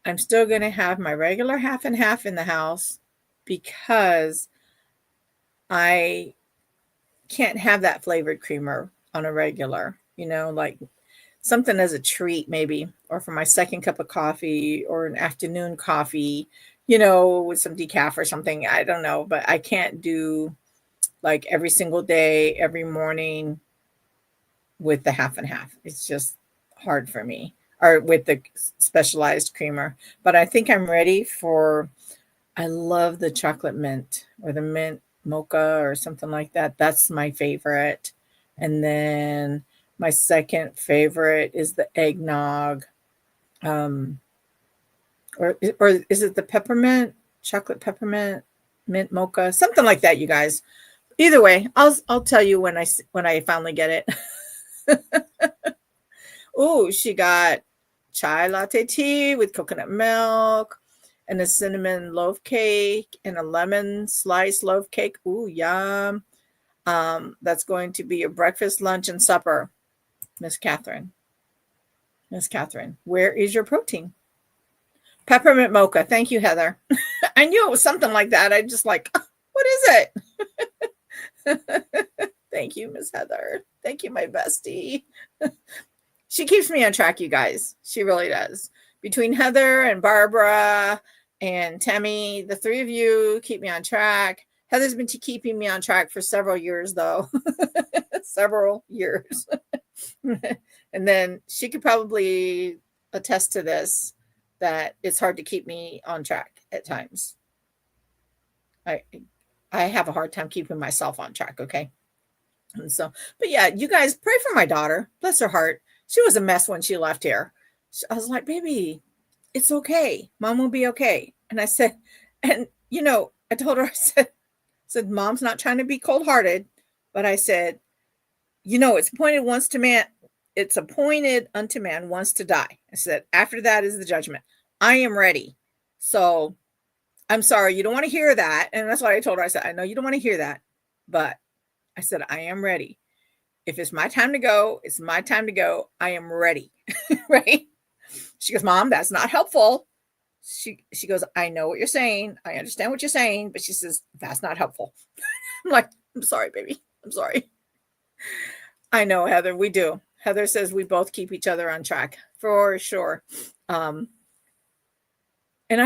I'm still going to have my regular half and half in the house, because I can't have that flavored creamer on a regular, like something as a treat maybe, or for my second cup of coffee or an afternoon coffee, with some decaf or something. I don't know, but I can't do like every single day, every morning with the half and half. It's just hard for me, or with the specialized creamer. But I think I'm ready for, I love the chocolate mint or the mint mocha or something like that. That's my favorite. And then my second favorite is the eggnog. Or is it the peppermint, chocolate peppermint, mint mocha, something like that, you guys. Either way, I'll tell you when I finally get it. Oh, she got chai latte tea with coconut milk, and a cinnamon loaf cake, and a lemon slice loaf cake. Ooh, yum. That's going to be your breakfast, lunch, and supper, Miss Catherine. Miss Catherine, where is your protein? Peppermint mocha. Thank you, Heather. I knew it was something like that. I just like, what is it? Thank you, Miss Heather. Thank you, my bestie. She keeps me on track, you guys. She really does. Between Heather and Barbara and Tammy, the three of you keep me on track. Heather's been keeping me on track for several years, though. Several years. And then she could probably attest to this, that it's hard to keep me on track at times. I have a hard time keeping myself on track, okay? And so, but yeah, you guys pray for my daughter. Bless her heart. She was a mess when she left here. I was like, baby, it's okay. Mom will be okay. And I said, and I told her, I said, Mom's not trying to be cold-hearted, but I said, it's appointed once to man. It's appointed unto man once to die. I said, after that is the judgment. I am ready. So I'm sorry, you don't want to hear that. And that's what I told her. I said, I know you don't want to hear that, but I said, I am ready. If it's my time to go, it's my time to go. I am ready. Right? She goes, Mom, that's not helpful. She goes, I know what you're saying. I understand what you're saying, but she says, that's not helpful. I'm like, I'm sorry, baby. I'm sorry. I know, Heather, we do. Heather says we both keep each other on track for sure. Um, and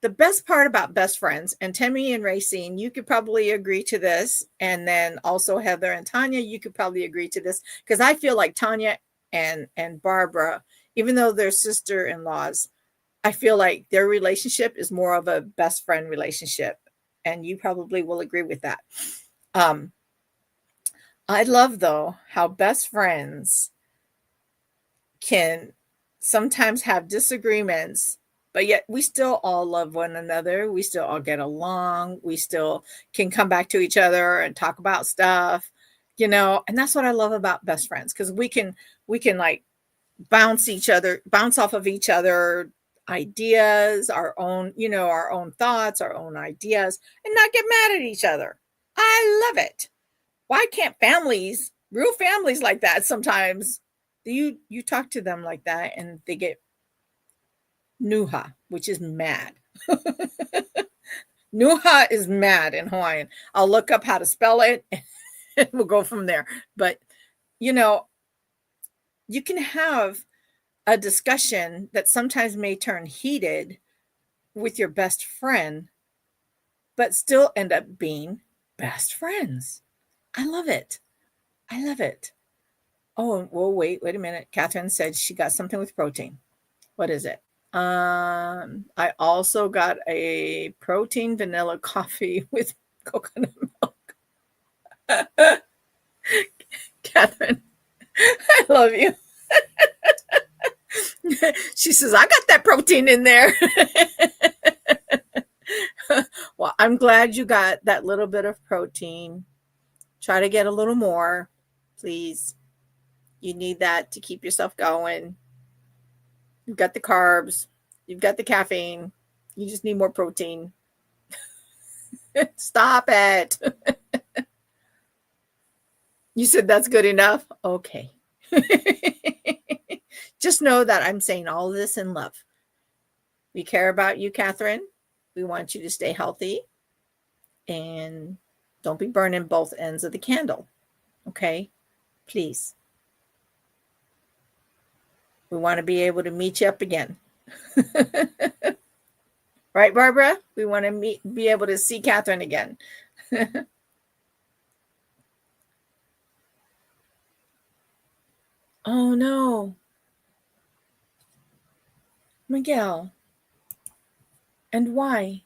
the best part about best friends, and Temi and Racine, you could probably agree to this. And then also Heather and Tanya, you could probably agree to this. Because I feel like Tanya and Barbara, even though they're sister-in-laws, I feel like their relationship is more of a best friend relationship. And you probably will agree with that. Um, I love, though, how best friends can sometimes have disagreements, but yet we still all love one another. We still all get along. We still can come back to each other and talk about stuff, and that's what I love about best friends, because we can like bounce off of each other ideas, our own thoughts, our own ideas, and not get mad at each other. I love it. Why can't real families like that sometimes? You talk to them like that and they get nuha, which is mad. Nuha is mad in Hawaiian. I'll look up how to spell it and we'll go from there. But you know, you can have a discussion that sometimes may turn heated with your best friend, but still end up being best friends. I love it. I love it. Oh, well, wait a minute. Catherine said she got something with protein. What is it? I also got a protein vanilla coffee with coconut milk. Catherine, I love you. She says, I got that protein in there. Well, I'm glad you got that little bit of protein. Try to get a little more, please. You need that to keep yourself going. You've got the carbs, you've got the caffeine. You just need more protein. Stop it. You said that's good enough? Okay. Just know that I'm saying all of this in love. We care about you, Catherine. We want you to stay healthy. And don't be burning both ends of the candle. Okay? Please. We want to be able to meet you up again. Right, Barbara? We want to be able to see Catherine again. Oh, no. Miguel. And why?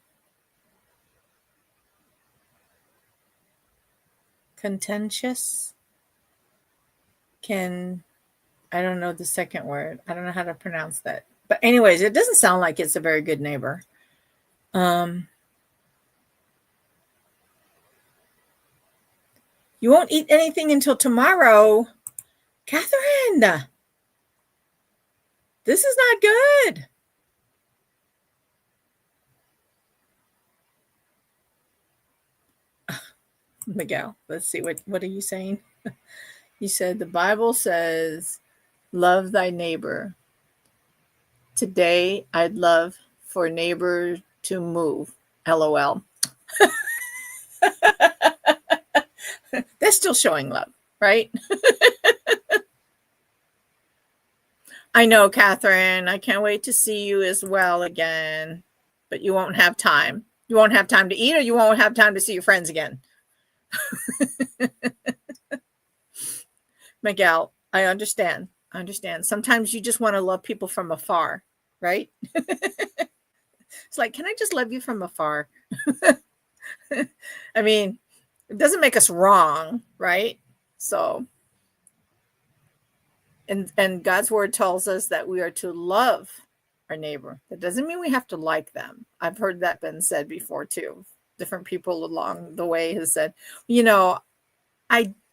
Contentious? I don't know the second word. I don't know how to pronounce that. But anyways, it doesn't sound like it's a very good neighbor. You won't eat anything until tomorrow. Catherine, this is not good. Miguel, let's see, what are you saying? You said the Bible says, love thy neighbor. Today, I'd love for neighbor to move. LOL. They're still showing love, right? I know, Catherine. I can't wait to see you as well again. But you won't have time. You won't have time to eat, or you won't have time to see your friends again. Miguel, I understand. Sometimes you just want to love people from afar, right? It's like, can I just love you from afar? I mean, it doesn't make us wrong, right? So, and God's word tells us that we are to love our neighbor. That doesn't mean we have to like them. I've heard that been said before too. Different people along the way has said,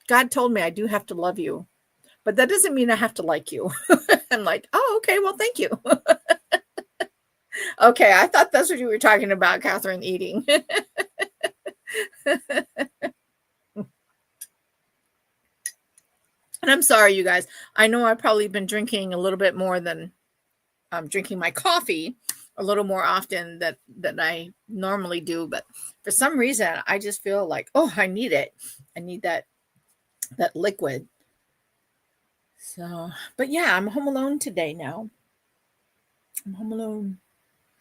God told me I do have to love you, but that doesn't mean I have to like you. I'm like, oh, okay, well, thank you. Okay, I thought that's what you were talking about, Catherine, eating. And I'm sorry, you guys. I know I've probably been drinking a little bit more than I'm drinking my coffee a little more often than I normally do. But for some reason, I just feel like, oh, I need it. I need that that liquid. So, but yeah, I'm home alone today now. I'm home alone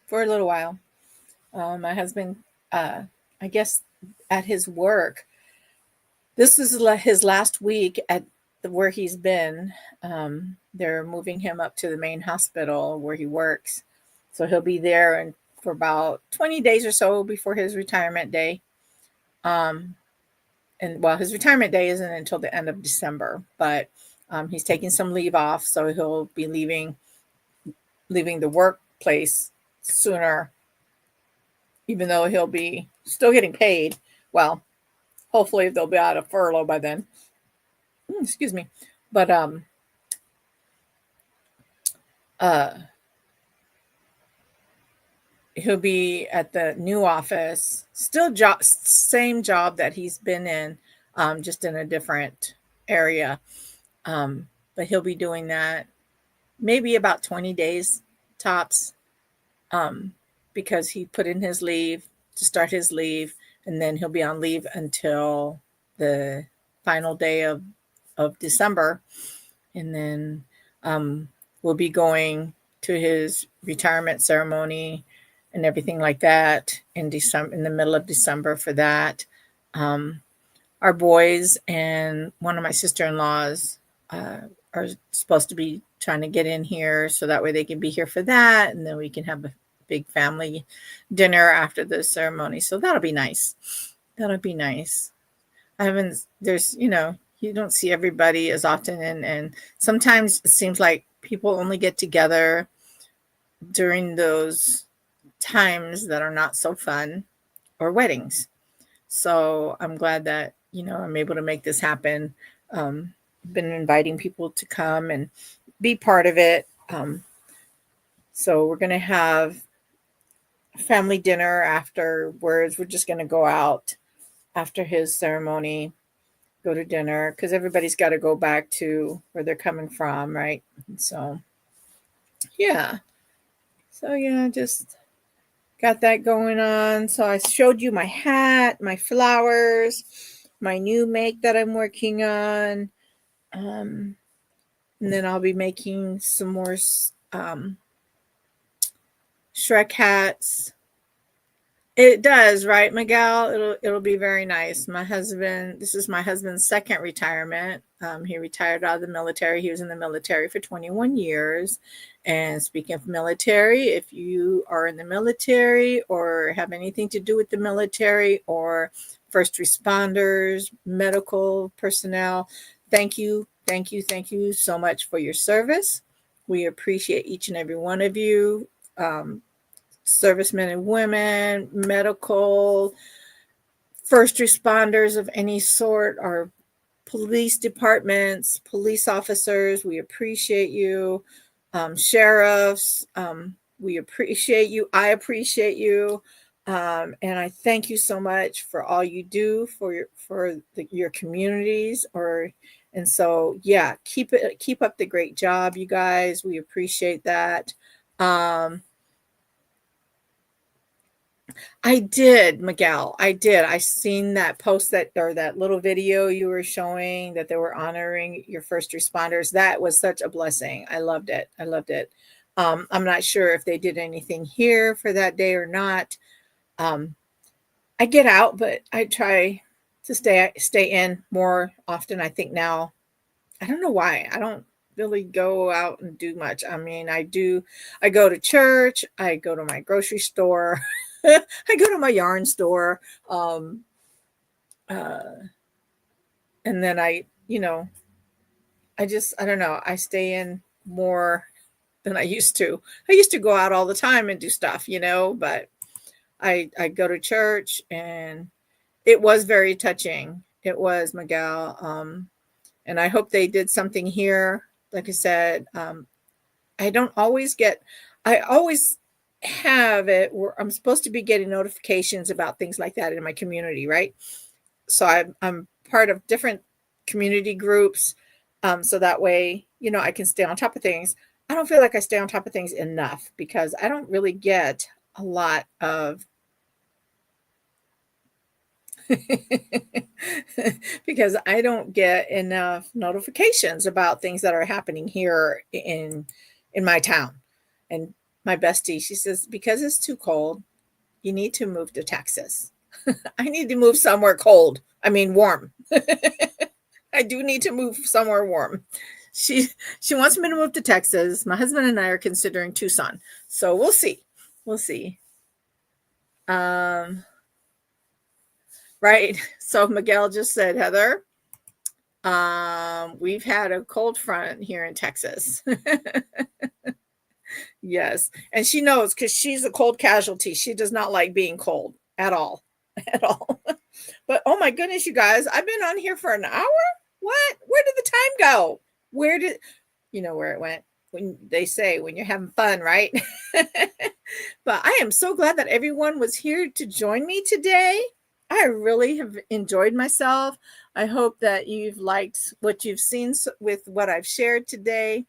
for a little while. My husband, I guess, at his work, this is his last week at where he's been. They're moving him up to the main hospital where he works. So he'll be there and for about 20 days or so before his retirement day. And well, his retirement day isn't until the end of December, but he's taking some leave off. So he'll be leaving the workplace sooner, even though he'll be still getting paid. Well, hopefully they'll be out of furlough by then. Excuse me. But he'll be at the new office, still same job that he's been in, just in a different area. But he'll be doing that maybe about 20 days tops, because he put in his leave to start his leave, and then he'll be on leave until the final day of December. And then we'll be going to his retirement ceremony and everything like that in December, in the middle of December for that. Our boys and one of my sister-in-laws are supposed to be trying to get in here so that way they can be here for that. And then we can have a big family dinner after the ceremony. So that'll be nice. That'll be nice. There's, you don't see everybody as often. And sometimes it seems like people only get together during those times that are not so fun, or weddings. So I'm glad that, I'm able to make this happen. Been inviting people to come and be part of it. So we're going to have family dinner afterwards. We're just going to go out after his ceremony, go to dinner, because everybody's got to go back to where they're coming from, right? So yeah, just got that going on. So I showed you my hat, my flowers, my new make that I'm working on. And then I'll be making some more Shrek hats. It does, right, Miguel? It'll be very nice. This is my husband's second retirement. He retired out of the military. He was in the military for 21 years. And speaking of military, if you are in the military or have anything to do with the military or first responders, medical personnel, thank you so much for your service. We appreciate each and every one of you. Servicemen and women, medical, first responders of any sort, our police departments, police officers, we appreciate you. Sheriffs, we appreciate you. I appreciate you. And I thank you so much for all you do for your communities. And so, yeah, keep up the great job, you guys. We appreciate that. I did, Miguel. I did. I seen that post or that little video you were showing that they were honoring your first responders. That was such a blessing. I loved it. I'm not sure if they did anything here for that day or not. I get out, but I try to stay in more often. I think now, I don't know why. I don't really go out and do much. I mean, I go to church, I go to my grocery store, I go to my yarn store. And then I don't know. I stay in more than I used to. I used to go out all the time and do stuff, but I go to church, and it was very touching. It was, Miguel. And I hope they did something here. Like I said, I always have it where I'm supposed to be getting notifications about things like that in my community, right? So I'm part of different community groups. So that way, I can stay on top of things. I don't feel like I stay on top of things enough because I don't really get a lot of because I don't get enough notifications about things that are happening here in my town. And my bestie, she says, because it's too cold, you need to move to Texas. I need to move somewhere cold. I mean, warm. I do need to move somewhere warm. She she wants me to move to Texas. My husband and I are considering Tucson. So we'll see. We'll see. Um, right. So Miguel just said, Heather, we've had a cold front here in Texas. Yes. And she knows because she's a cold casualty. She does not like being cold at all. At all. But oh my goodness, you guys, I've been on here for an hour. What? Where did the time go? Where did you know where it went? When they say when you're having fun, right? But I am so glad that everyone was here to join me today. I really have enjoyed myself. I hope that you've liked what you've seen with what I've shared today.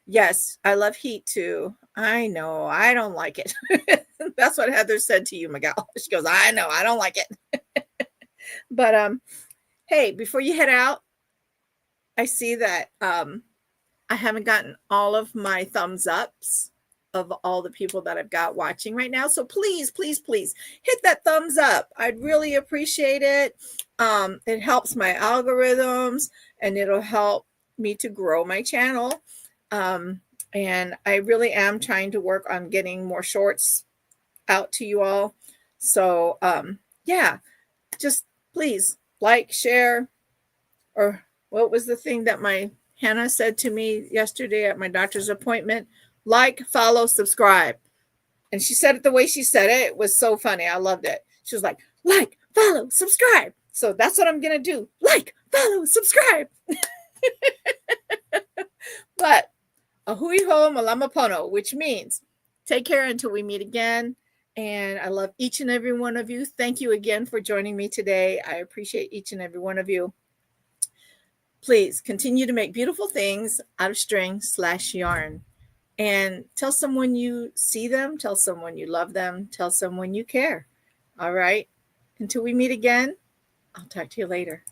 Yes, I love heat too. I know, I don't like it. That's what Heather said to you, Miguel. She goes, I know, I don't like it. But hey, before you head out, I see that I haven't gotten all of my thumbs ups of all the people that I've got watching right now. So please, please, please hit that thumbs up. I'd really appreciate it. It helps my algorithms and it'll help me to grow my channel. And I really am trying to work on getting more shorts out to you all. So yeah, just please like, share, or what was the thing that my Hannah said to me yesterday at my doctor's appointment? Like, follow, subscribe. And she said it the way she said it. It was so funny. I loved it. She was like, follow, subscribe. So that's what I'm going to do. Like, follow, subscribe. But a hui ho malama pono, which means take care until we meet again. And I love each and every one of you. Thank you again for joining me today. I appreciate each and every one of you. Please continue to make beautiful things out of string/yarn. And tell someone you see them, tell someone you love them, tell someone you care. All right. Until we meet again, I'll talk to you later.